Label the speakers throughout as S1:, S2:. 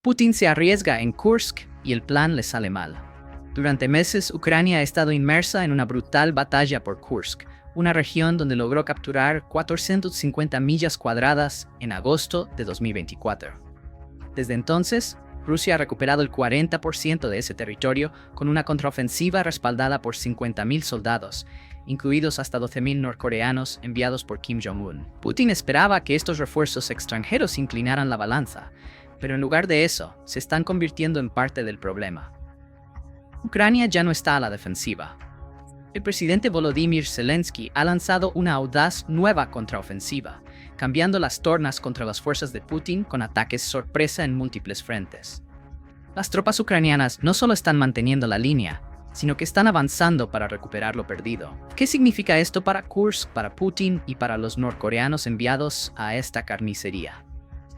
S1: Putin se arriesga en Kursk y el plan le sale mal. Durante meses, Ucrania ha estado inmersa en una brutal batalla por Kursk, una región donde logró capturar 450 millas cuadradas en agosto de 2024. Desde entonces, Rusia ha recuperado el 40% de ese territorio con una contraofensiva respaldada por 50.000 soldados, incluidos hasta 12.000 norcoreanos enviados por Kim Jong-un. Putin esperaba que estos refuerzos extranjeros inclinaran la balanza, pero en lugar de eso, se están convirtiendo en parte del problema. Ucrania ya no está a la defensiva. El presidente Volodymyr Zelensky ha lanzado una audaz nueva contraofensiva, cambiando las tornas contra las fuerzas de Putin con ataques sorpresa en múltiples frentes. Las tropas ucranianas no solo están manteniendo la línea, sino que están avanzando para recuperar lo perdido. ¿Qué significa esto para Kursk, para Putin y para los norcoreanos enviados a esta carnicería?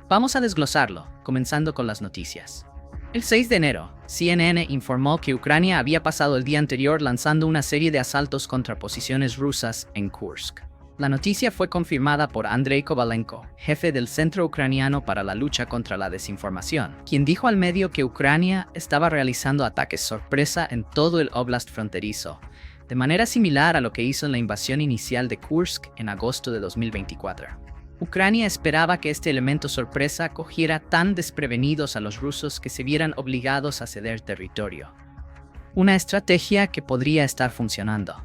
S1: Vamos a desglosarlo, comenzando con las noticias. El 6 de enero, CNN informó que Ucrania había pasado el día anterior lanzando una serie de asaltos contra posiciones rusas en Kursk. La noticia fue confirmada por Andrei Kovalenko, jefe del Centro Ucraniano para la Lucha contra la Desinformación, quien dijo al medio que Ucrania estaba realizando ataques sorpresa en todo el oblast fronterizo, de manera similar a lo que hizo en la invasión inicial de Kursk en agosto de 2024. Ucrania esperaba que este elemento sorpresa cogiera tan desprevenidos a los rusos que se vieran obligados a ceder territorio. Una estrategia que podría estar funcionando.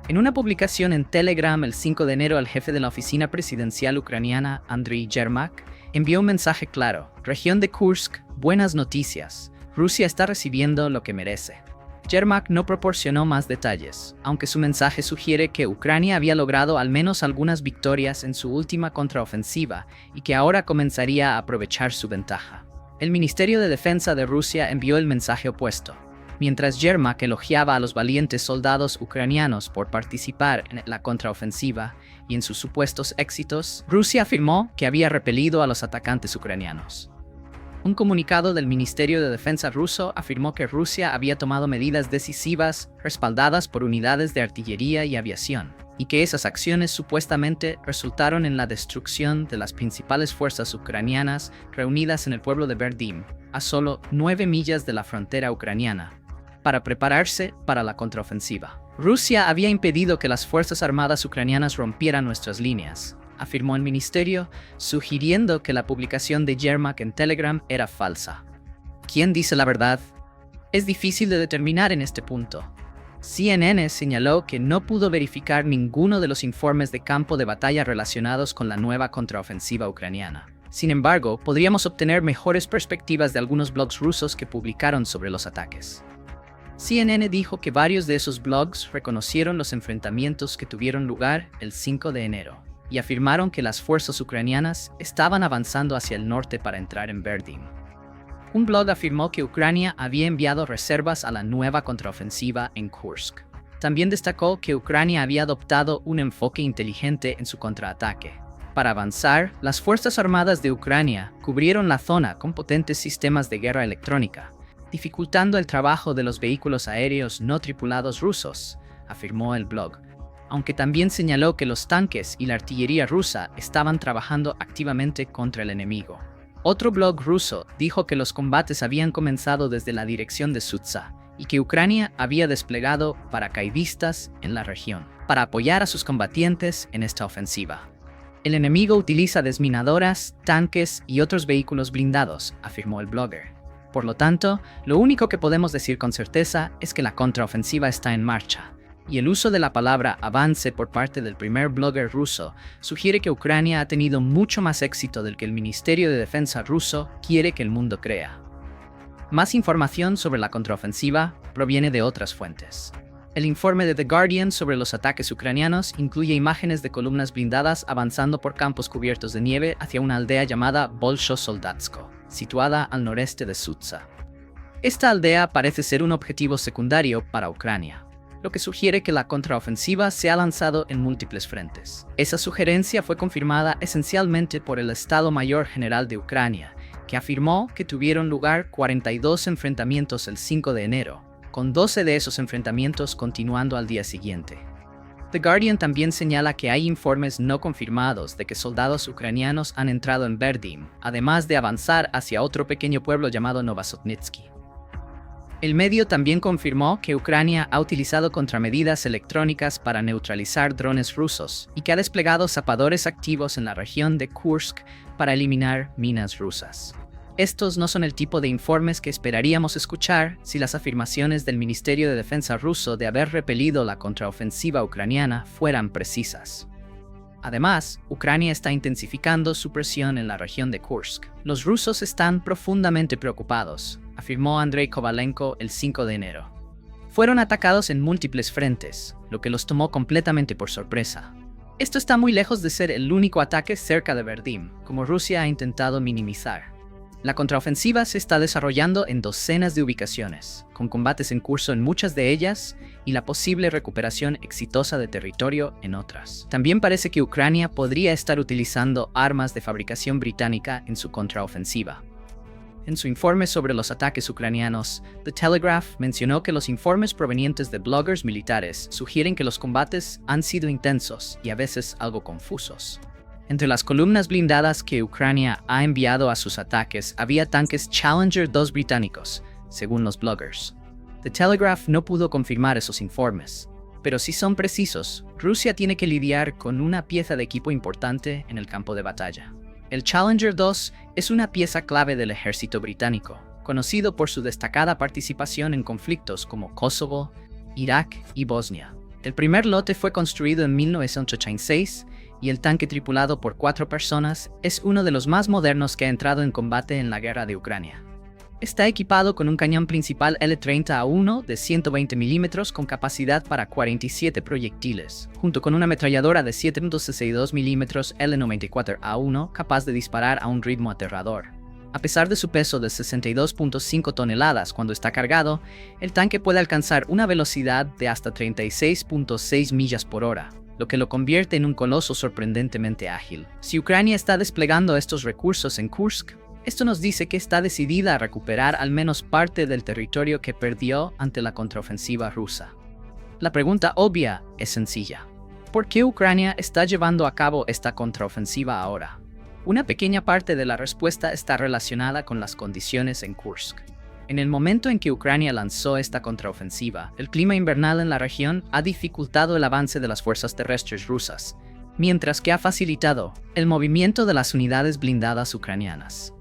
S1: En una publicación en Telegram el 5 de enero, el jefe de la oficina presidencial ucraniana, Andriy Yermak, envió un mensaje claro: región de Kursk, buenas noticias. Rusia está recibiendo lo que merece. Yermak no proporcionó más detalles, aunque su mensaje sugiere que Ucrania había logrado al menos algunas victorias en su última contraofensiva y que ahora comenzaría a aprovechar su ventaja. El Ministerio de Defensa de Rusia envió el mensaje opuesto. Mientras Yermak elogiaba a los valientes soldados ucranianos por participar en la contraofensiva y en sus supuestos éxitos, Rusia afirmó que había repelido a los atacantes ucranianos. Un comunicado del Ministerio de Defensa ruso afirmó que Rusia había tomado medidas decisivas respaldadas por unidades de artillería y aviación, y que esas acciones supuestamente resultaron en la destrucción de las principales fuerzas ucranianas reunidas en el pueblo de Berdym, a solo 9 millas de la frontera ucraniana, para prepararse para la contraofensiva. Rusia había impedido que las fuerzas armadas ucranianas rompieran nuestras líneas, afirmó el ministerio, sugiriendo que la publicación de Yermak en Telegram era falsa. ¿Quién dice la verdad? Es difícil de determinar en este punto. CNN señaló que no pudo verificar ninguno de los informes de campo de batalla relacionados con la nueva contraofensiva ucraniana. Sin embargo, podríamos obtener mejores perspectivas de algunos blogs rusos que publicaron sobre los ataques. CNN dijo que varios de esos blogs reconocieron los enfrentamientos que tuvieron lugar el 5 de enero. Y afirmaron que las fuerzas ucranianas estaban avanzando hacia el norte para entrar en Berdym. Un blog afirmó que Ucrania había enviado reservas a la nueva contraofensiva en Kursk. También destacó que Ucrania había adoptado un enfoque inteligente en su contraataque. Para avanzar, las Fuerzas Armadas de Ucrania cubrieron la zona con potentes sistemas de guerra electrónica, dificultando el trabajo de los vehículos aéreos no tripulados rusos, afirmó el blog, aunque también señaló que los tanques y la artillería rusa estaban trabajando activamente contra el enemigo. Otro blog ruso dijo que los combates habían comenzado desde la dirección de Sutsa y que Ucrania había desplegado paracaidistas en la región para apoyar a sus combatientes en esta ofensiva. El enemigo utiliza desminadoras, tanques y otros vehículos blindados, afirmó el blogger. Por lo tanto, lo único que podemos decir con certeza es que la contraofensiva está en marcha. Y el uso de la palabra avance por parte del primer blogger ruso sugiere que Ucrania ha tenido mucho más éxito del que el Ministerio de Defensa ruso quiere que el mundo crea. Más información sobre la contraofensiva proviene de otras fuentes. El informe de The Guardian sobre los ataques ucranianos incluye imágenes de columnas blindadas avanzando por campos cubiertos de nieve hacia una aldea llamada Bolsho-Soldatsko, situada al noreste de Sutsa. Esta aldea parece ser un objetivo secundario para Ucrania, lo que sugiere que la contraofensiva se ha lanzado en múltiples frentes. Esa sugerencia fue confirmada esencialmente por el Estado Mayor General de Ucrania, que afirmó que tuvieron lugar 42 enfrentamientos el 5 de enero, con 12 de esos enfrentamientos continuando al día siguiente. The Guardian también señala que hay informes no confirmados de que soldados ucranianos han entrado en Verdim, además de avanzar hacia otro pequeño pueblo llamado Novosotnitsky. El medio también confirmó que Ucrania ha utilizado contramedidas electrónicas para neutralizar drones rusos y que ha desplegado zapadores activos en la región de Kursk para eliminar minas rusas. Estos no son el tipo de informes que esperaríamos escuchar si las afirmaciones del Ministerio de Defensa ruso de haber repelido la contraofensiva ucraniana fueran precisas. Además, Ucrania está intensificando su presión en la región de Kursk. Los rusos están profundamente preocupados, afirmó Andrei Kovalenko el 5 de enero. Fueron atacados en múltiples frentes, lo que los tomó completamente por sorpresa. Esto está muy lejos de ser el único ataque cerca de Verdim, como Rusia ha intentado minimizar. La contraofensiva se está desarrollando en docenas de ubicaciones, con combates en curso en muchas de ellas y la posible recuperación exitosa de territorio en otras. También parece que Ucrania podría estar utilizando armas de fabricación británica en su contraofensiva. En su informe sobre los ataques ucranianos, The Telegraph mencionó que los informes provenientes de bloggers militares sugieren que los combates han sido intensos y a veces algo confusos. Entre las columnas blindadas que Ucrania ha enviado a sus ataques había tanques Challenger 2 británicos, según los bloggers. The Telegraph no pudo confirmar esos informes, pero si son precisos, Rusia tiene que lidiar con una pieza de equipo importante en el campo de batalla. El Challenger 2 es una pieza clave del ejército británico, conocido por su destacada participación en conflictos como Kosovo, Irak y Bosnia. El primer lote fue construido en 1986 y el tanque tripulado por 4 personas es uno de los más modernos que ha entrado en combate en la guerra de Ucrania. Está equipado con un cañón principal L30A1 de 120 mm con capacidad para 47 proyectiles, junto con una ametralladora de 7.62 mm L94A1 capaz de disparar a un ritmo aterrador. A pesar de su peso de 62.5 toneladas cuando está cargado, el tanque puede alcanzar una velocidad de hasta 36.6 millas por hora, lo que lo convierte en un coloso sorprendentemente ágil. Si Ucrania está desplegando estos recursos en Kursk, esto nos dice que está decidida a recuperar al menos parte del territorio que perdió ante la contraofensiva rusa. La pregunta obvia es sencilla. ¿Por qué Ucrania está llevando a cabo esta contraofensiva ahora? Una pequeña parte de la respuesta está relacionada con las condiciones en Kursk. En el momento en que Ucrania lanzó esta contraofensiva, el clima invernal en la región ha dificultado el avance de las fuerzas terrestres rusas, mientras que ha facilitado el movimiento de las unidades blindadas ucranianas.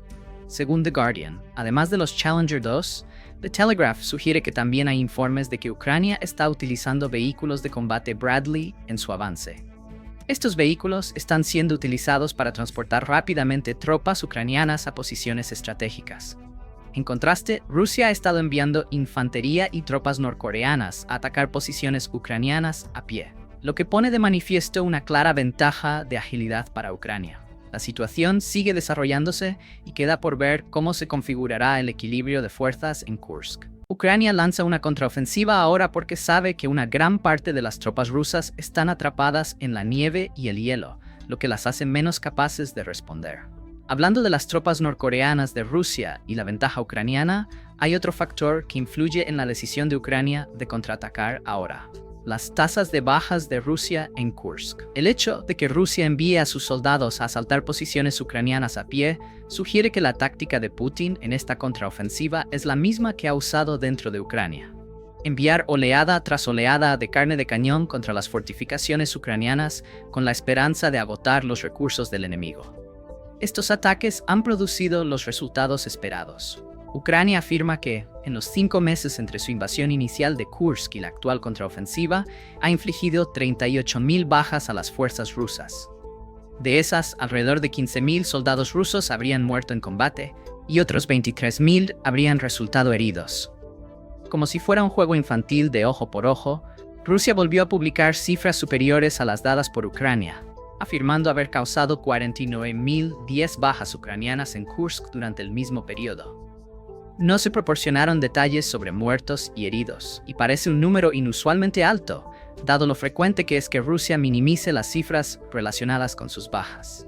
S1: Según The Guardian, además de los Challenger 2, The Telegraph sugiere que también hay informes de que Ucrania está utilizando vehículos de combate Bradley en su avance. Estos vehículos están siendo utilizados para transportar rápidamente tropas ucranianas a posiciones estratégicas. En contraste, Rusia ha estado enviando infantería y tropas norcoreanas a atacar posiciones ucranianas a pie, lo que pone de manifiesto una clara ventaja de agilidad para Ucrania. La situación sigue desarrollándose y queda por ver cómo se configurará el equilibrio de fuerzas en Kursk. Ucrania lanza una contraofensiva ahora porque sabe que una gran parte de las tropas rusas están atrapadas en la nieve y el hielo, lo que las hace menos capaces de responder. Hablando de las tropas norcoreanas de Rusia y la ventaja ucraniana, hay otro factor que influye en la decisión de Ucrania de contraatacar ahora: las tasas de bajas de Rusia en Kursk. El hecho de que Rusia envíe a sus soldados a asaltar posiciones ucranianas a pie sugiere que la táctica de Putin en esta contraofensiva es la misma que ha usado dentro de Ucrania: enviar oleada tras oleada de carne de cañón contra las fortificaciones ucranianas con la esperanza de agotar los recursos del enemigo. Estos ataques han producido los resultados esperados. Ucrania afirma que, en los 5 meses entre su invasión inicial de Kursk y la actual contraofensiva, ha infligido 38.000 bajas a las fuerzas rusas. De esas, alrededor de 15.000 soldados rusos habrían muerto en combate y otros 23.000 habrían resultado heridos. Como si fuera un juego infantil de ojo por ojo, Rusia volvió a publicar cifras superiores a las dadas por Ucrania, afirmando haber causado 49.010 bajas ucranianas en Kursk durante el mismo periodo. No se proporcionaron detalles sobre muertos y heridos, y parece un número inusualmente alto, dado lo frecuente que es que Rusia minimice las cifras relacionadas con sus bajas.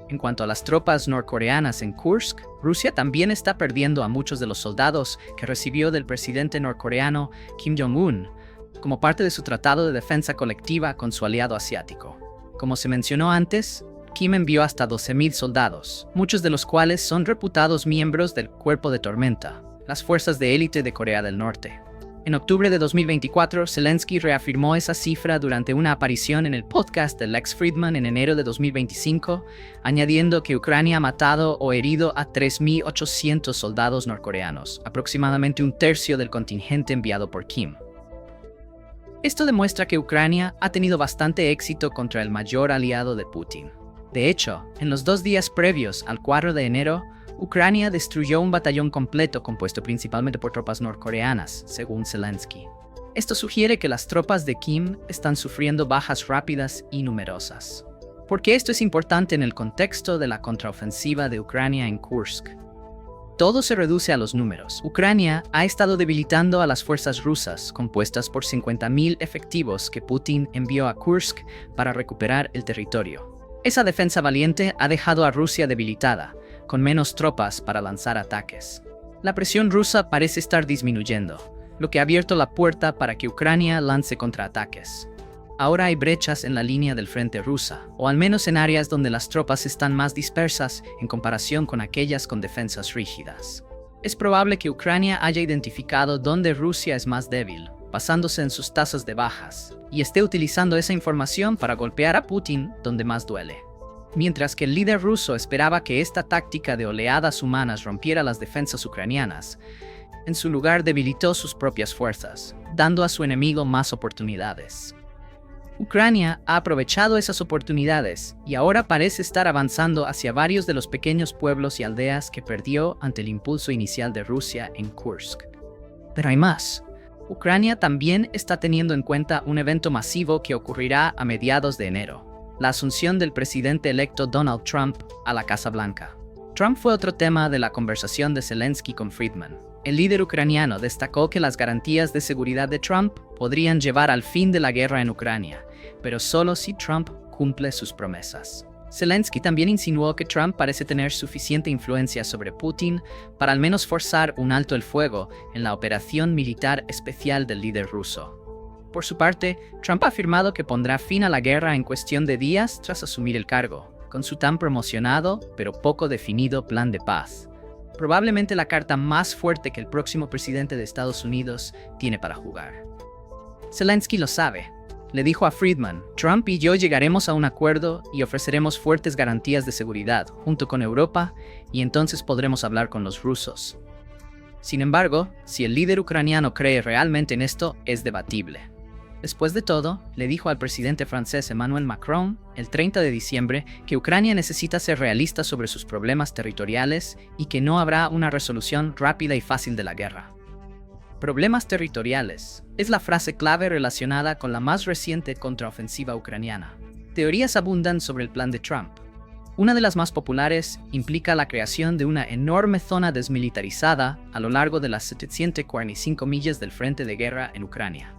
S1: En cuanto a las tropas norcoreanas en Kursk, Rusia también está perdiendo a muchos de los soldados que recibió del presidente norcoreano Kim Jong-un como parte de su tratado de defensa colectiva con su aliado asiático. Como se mencionó antes, Kim envió hasta 12,000 soldados, muchos de los cuales son reputados miembros del Cuerpo de Tormenta, las fuerzas de élite de Corea del Norte. En octubre de 2024, Zelensky reafirmó esa cifra durante una aparición en el podcast de Lex Fridman en enero de 2025, añadiendo que Ucrania ha matado o herido a 3,800 soldados norcoreanos, aproximadamente un tercio del contingente enviado por Kim. Esto demuestra que Ucrania ha tenido bastante éxito contra el mayor aliado de Putin. De hecho, en los 2 días previos al 4 de enero, Ucrania destruyó un batallón completo compuesto principalmente por tropas norcoreanas, según Zelensky. Esto sugiere que las tropas de Kim están sufriendo bajas rápidas y numerosas. ¿Por qué esto es importante en el contexto de la contraofensiva de Ucrania en Kursk? Todo se reduce a los números. Ucrania ha estado debilitando a las fuerzas rusas, compuestas por 50,000 efectivos que Putin envió a Kursk para recuperar el territorio. Esa defensa valiente ha dejado a Rusia debilitada, con menos tropas para lanzar ataques. La presión rusa parece estar disminuyendo, lo que ha abierto la puerta para que Ucrania lance contraataques. Ahora hay brechas en la línea del frente rusa, o al menos en áreas donde las tropas están más dispersas en comparación con aquellas con defensas rígidas. Es probable que Ucrania haya identificado dónde Rusia es más débil, basándose en sus tasas de bajas, y esté utilizando esa información para golpear a Putin donde más duele. Mientras que el líder ruso esperaba que esta táctica de oleadas humanas rompiera las defensas ucranianas, en su lugar debilitó sus propias fuerzas, dando a su enemigo más oportunidades. Ucrania ha aprovechado esas oportunidades y ahora parece estar avanzando hacia varios de los pequeños pueblos y aldeas que perdió ante el impulso inicial de Rusia en Kursk. Pero hay más. Ucrania también está teniendo en cuenta un evento masivo que ocurrirá a mediados de enero: la asunción del presidente electo Donald Trump a la Casa Blanca. Trump fue otro tema de la conversación de Zelensky con Friedman. El líder ucraniano destacó que las garantías de seguridad de Trump podrían llevar al fin de la guerra en Ucrania, pero solo si Trump cumple sus promesas. Zelensky también insinuó que Trump parece tener suficiente influencia sobre Putin para al menos forzar un alto el fuego en la operación militar especial del líder ruso. Por su parte, Trump ha afirmado que pondrá fin a la guerra en cuestión de días tras asumir el cargo, con su tan promocionado pero poco definido plan de paz. Probablemente la carta más fuerte que el próximo presidente de Estados Unidos tiene para jugar. Zelensky lo sabe. Le dijo a Friedman: Trump y yo llegaremos a un acuerdo y ofreceremos fuertes garantías de seguridad junto con Europa, y entonces podremos hablar con los rusos. Sin embargo, si el líder ucraniano cree realmente en esto, es debatible. Después de todo, le dijo al presidente francés Emmanuel Macron el 30 de diciembre que Ucrania necesita ser realista sobre sus problemas territoriales y que no habrá una resolución rápida y fácil de la guerra. Problemas territoriales es la frase clave relacionada con la más reciente contraofensiva ucraniana. Teorías abundan sobre el plan de Trump. Una de las más populares implica la creación de una enorme zona desmilitarizada a lo largo de las 745 millas del frente de guerra en Ucrania.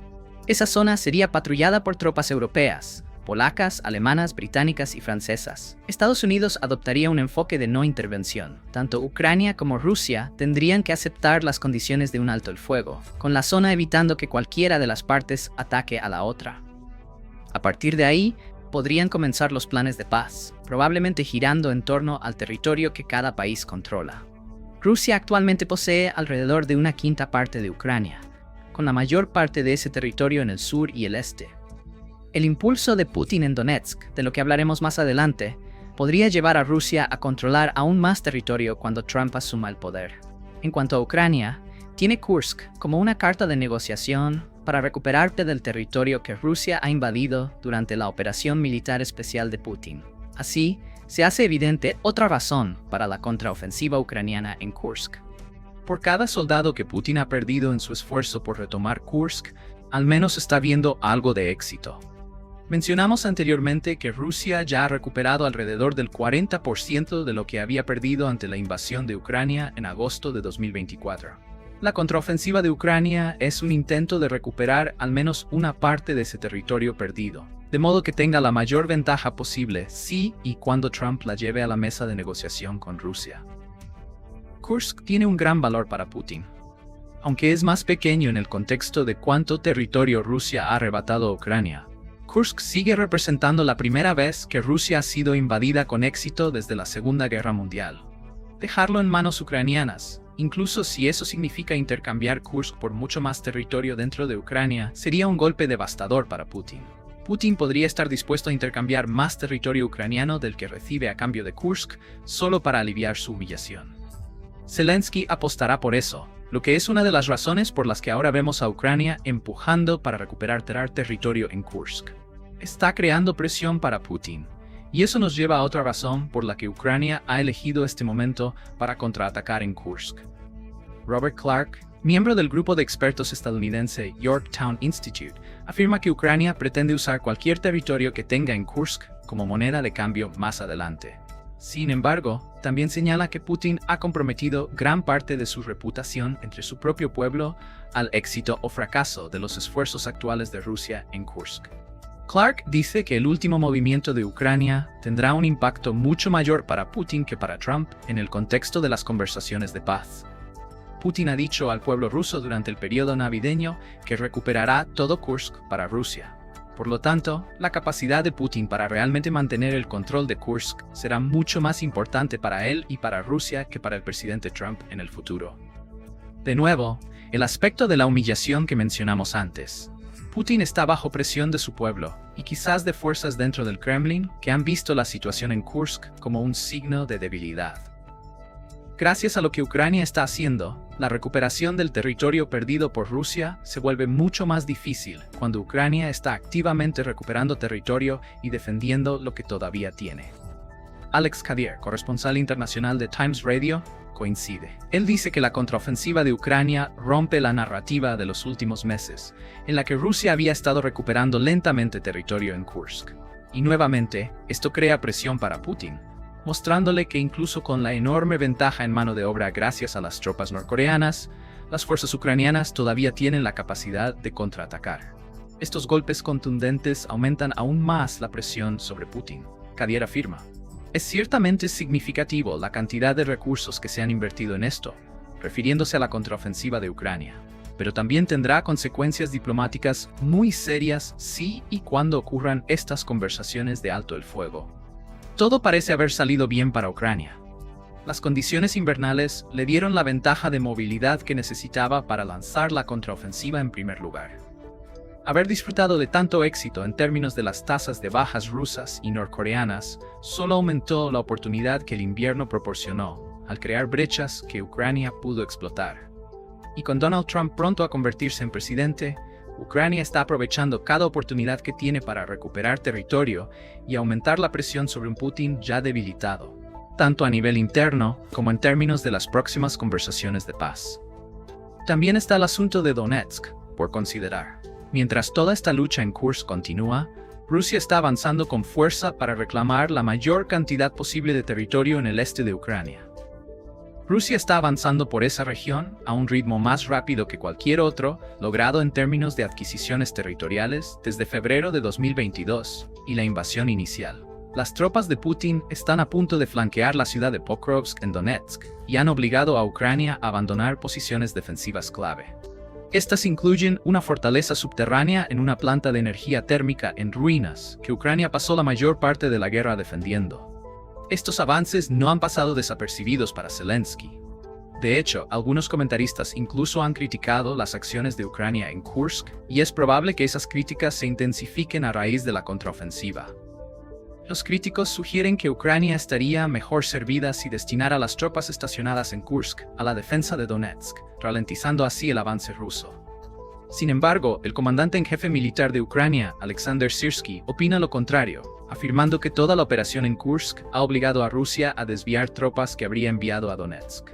S1: Esa zona sería patrullada por tropas europeas, polacas, alemanas, británicas y francesas. Estados Unidos adoptaría un enfoque de no intervención. Tanto Ucrania como Rusia tendrían que aceptar las condiciones de un alto el fuego, con la zona evitando que cualquiera de las partes ataque a la otra. A partir de ahí, podrían comenzar los planes de paz, probablemente girando en torno al territorio que cada país controla. Rusia actualmente posee alrededor de 1/5 parte de Ucrania, con la mayor parte de ese territorio en el sur y el este. El impulso de Putin en Donetsk, de lo que hablaremos más adelante, podría llevar a Rusia a controlar aún más territorio cuando Trump asuma el poder. En cuanto a Ucrania, tiene Kursk como una carta de negociación para recuperarte del territorio que Rusia ha invadido durante la operación militar especial de Putin. Así, se hace evidente otra razón para la contraofensiva ucraniana en Kursk. Por cada soldado que Putin ha perdido en su esfuerzo por retomar Kursk, al menos está viendo algo de éxito. Mencionamos anteriormente que Rusia ya ha recuperado alrededor del 40% de lo que había perdido ante la invasión de Ucrania en agosto de 2024. La contraofensiva de Ucrania es un intento de recuperar al menos una parte de ese territorio perdido, de modo que tenga la mayor ventaja posible si y cuando Trump la lleve a la mesa de negociación con Rusia. Kursk tiene un gran valor para Putin.
S2: aunque es más pequeño en el contexto de cuánto territorio Rusia ha arrebatado a Ucrania. Kursk sigue representando la primera vez que Rusia ha sido invadida con éxito desde la Segunda Guerra Mundial. Dejarlo en manos ucranianas, incluso si eso significa intercambiar Kursk por mucho más territorio dentro de Ucrania, sería un golpe devastador para Putin. Putin podría estar dispuesto a intercambiar más territorio ucraniano del que recibe a cambio de Kursk solo para aliviar su humillación. Zelensky apostará por eso, lo que es una de las razones por las que ahora vemos a Ucrania empujando para recuperar territorio en Kursk. Está creando presión para Putin, y eso nos lleva a otra razón por la que Ucrania ha elegido este momento para contraatacar en Kursk. Robert Clark, miembro del grupo de expertos estadounidense Yorktown Institute, afirma que Ucrania pretende usar cualquier territorio que tenga en Kursk como moneda de cambio más adelante. Sin embargo, también señala que Putin ha comprometido gran parte de su reputación entre su propio pueblo al éxito o fracaso de los esfuerzos actuales de Rusia en Kursk. Clark dice que el último movimiento de Ucrania tendrá un impacto mucho mayor para Putin que para Trump en el contexto de las conversaciones de paz. Putin ha dicho al pueblo ruso durante el periodo navideño que recuperará todo Kursk para Rusia. Por lo tanto, la capacidad de Putin para realmente mantener el control de Kursk será mucho más importante para él y para Rusia que para el presidente Trump en el futuro. De nuevo, el aspecto de la humillación que mencionamos antes. Putin está bajo presión de su pueblo, y quizás de fuerzas dentro del Kremlin que han visto la situación en Kursk como un signo de debilidad. Gracias a lo que Ucrania está haciendo, la recuperación del territorio perdido por Rusia se vuelve mucho más difícil cuando Ucrania está activamente recuperando territorio y defendiendo lo que todavía tiene. Alex Kadir, corresponsal internacional de Times Radio, coincide. Él dice que la contraofensiva de Ucrania rompe la narrativa de los últimos meses, en la que Rusia había estado recuperando lentamente territorio en Kursk. Y nuevamente, esto crea presión para Putin, mostrándole que incluso con la enorme ventaja en mano de obra gracias a las tropas norcoreanas, las fuerzas ucranianas todavía tienen la capacidad de contraatacar. Estos golpes contundentes aumentan aún más la presión sobre Putin. Kadir afirma: es ciertamente significativo la cantidad de recursos que se han invertido en esto, refiriéndose a la contraofensiva de Ucrania, pero también tendrá consecuencias diplomáticas muy serias si y cuando ocurran estas conversaciones de alto el fuego. Todo parece haber salido bien para Ucrania. Las condiciones invernales le dieron la ventaja de movilidad que necesitaba para lanzar la contraofensiva en primer lugar. Haber disfrutado de tanto éxito en términos de las tasas de bajas rusas y norcoreanas solo aumentó la oportunidad que el invierno proporcionó, al crear brechas que Ucrania pudo explotar. Y con Donald Trump pronto a convertirse en presidente, Ucrania está aprovechando cada oportunidad que tiene para recuperar territorio y aumentar la presión sobre un Putin ya debilitado, tanto a nivel interno como en términos de las próximas conversaciones de paz. También está el asunto de Donetsk, por considerar. Mientras toda esta lucha en Kursk continúa, Rusia está avanzando con fuerza para reclamar la mayor cantidad posible de territorio en el este de Ucrania. Rusia está avanzando por esa región a un ritmo más rápido que cualquier otro logrado en términos de adquisiciones territoriales desde febrero de 2022 y la invasión inicial. Las tropas de Putin están a punto de flanquear la ciudad de Pokrovsk en Donetsk y han obligado a Ucrania a abandonar posiciones defensivas clave. Estas incluyen una fortaleza subterránea en una planta de energía térmica en ruinas que Ucrania pasó la mayor parte de la guerra defendiendo. Estos avances no han pasado desapercibidos para Zelensky. De hecho, algunos comentaristas incluso han criticado las acciones de Ucrania en Kursk, y es probable que esas críticas se intensifiquen a raíz de la contraofensiva. Los críticos sugieren que Ucrania estaría mejor servida si destinara las tropas estacionadas en Kursk a la defensa de Donetsk, ralentizando así el avance ruso. Sin embargo, el comandante en jefe militar de Ucrania, Alexander Syrsky, opina lo contrario, afirmando que toda la operación en Kursk ha obligado a Rusia a desviar tropas que habría enviado a Donetsk.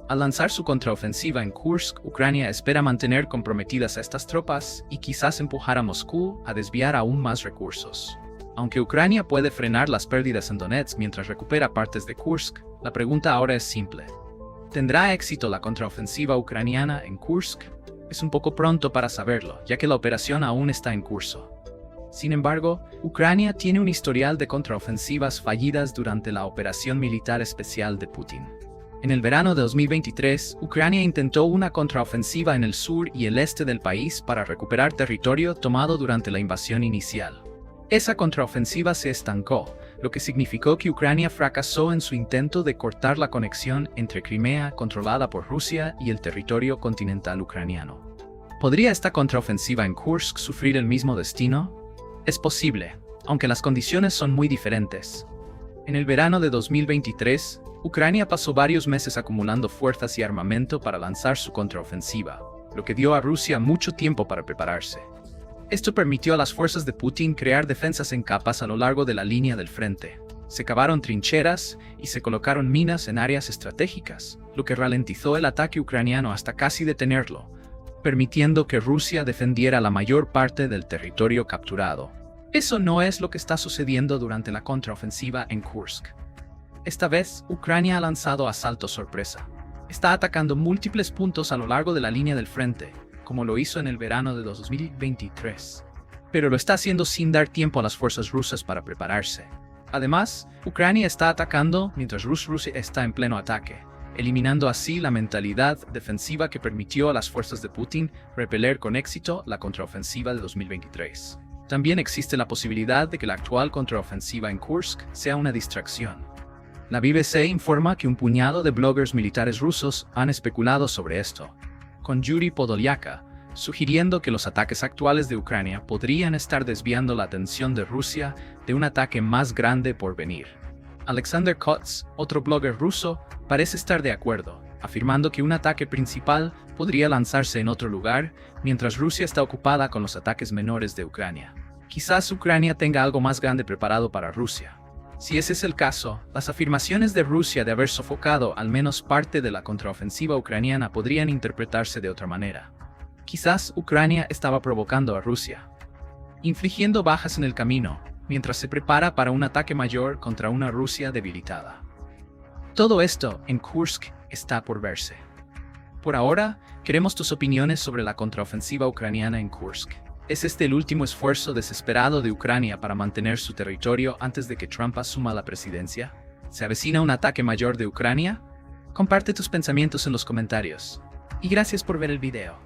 S2: Al lanzar su contraofensiva en Kursk, Ucrania espera mantener comprometidas a estas tropas y quizás empujar a Moscú a desviar aún más recursos. Aunque Ucrania puede frenar las pérdidas en Donetsk mientras recupera partes de Kursk, la pregunta ahora es simple: ¿tendrá éxito la contraofensiva ucraniana en Kursk? Es un poco pronto para saberlo, ya que la operación aún está en curso. Sin embargo, Ucrania tiene un historial de contraofensivas fallidas durante la operación militar especial de Putin. En el verano de 2023, Ucrania intentó una contraofensiva en el sur y el este del país para recuperar territorio tomado durante la invasión inicial. Esa contraofensiva se estancó, lo que significó que Ucrania fracasó en su intento de cortar la conexión entre Crimea, controlada por Rusia, y el territorio continental ucraniano. ¿Podría esta contraofensiva en Kursk sufrir el mismo destino? Es posible, aunque las condiciones son muy diferentes. En el verano de 2023, Ucrania pasó varios meses acumulando fuerzas y armamento para lanzar su contraofensiva, lo que dio a Rusia mucho tiempo para prepararse. Esto permitió a las fuerzas de Putin crear defensas en capas a lo largo de la línea del frente. Se cavaron trincheras y se colocaron minas en áreas estratégicas, lo que ralentizó el ataque ucraniano hasta casi detenerlo, permitiendo que Rusia defendiera la mayor parte del territorio capturado. Eso no es lo que está sucediendo durante la contraofensiva en Kursk. Esta vez, Ucrania ha lanzado asalto sorpresa. Está atacando múltiples puntos a lo largo de la línea del frente, como lo hizo en el verano de 2023. Pero lo está haciendo sin dar tiempo a las fuerzas rusas para prepararse. Además, Ucrania está atacando mientras Rusia está en pleno ataque, eliminando así la mentalidad defensiva que permitió a las fuerzas de Putin repeler con éxito la contraofensiva de 2023. También existe la posibilidad de que la actual contraofensiva en Kursk sea una distracción. La BBC informa que un puñado de bloggers militares rusos han especulado sobre esto, con Yuri Podolyaka, sugiriendo que los ataques actuales de Ucrania podrían estar desviando la atención de Rusia de un ataque más grande por venir. Alexander Kots, otro blogger ruso, parece estar de acuerdo, afirmando que un ataque principal podría lanzarse en otro lugar mientras Rusia está ocupada con los ataques menores de Ucrania. Quizás Ucrania tenga algo más grande preparado para Rusia. Si ese es el caso, las afirmaciones de Rusia de haber sofocado al menos parte de la contraofensiva ucraniana podrían interpretarse de otra manera. Quizás Ucrania estaba provocando a Rusia, infligiendo bajas en el camino, mientras se prepara para un ataque mayor contra una Rusia debilitada. Todo esto en Kursk está por verse. Por ahora, queremos tus opiniones sobre la contraofensiva ucraniana en Kursk. ¿Es este el último esfuerzo desesperado de Ucrania para mantener su territorio antes de que Trump asuma la presidencia? ¿Se avecina un ataque mayor de Ucrania? Comparte tus pensamientos en los comentarios. Y gracias por ver el video.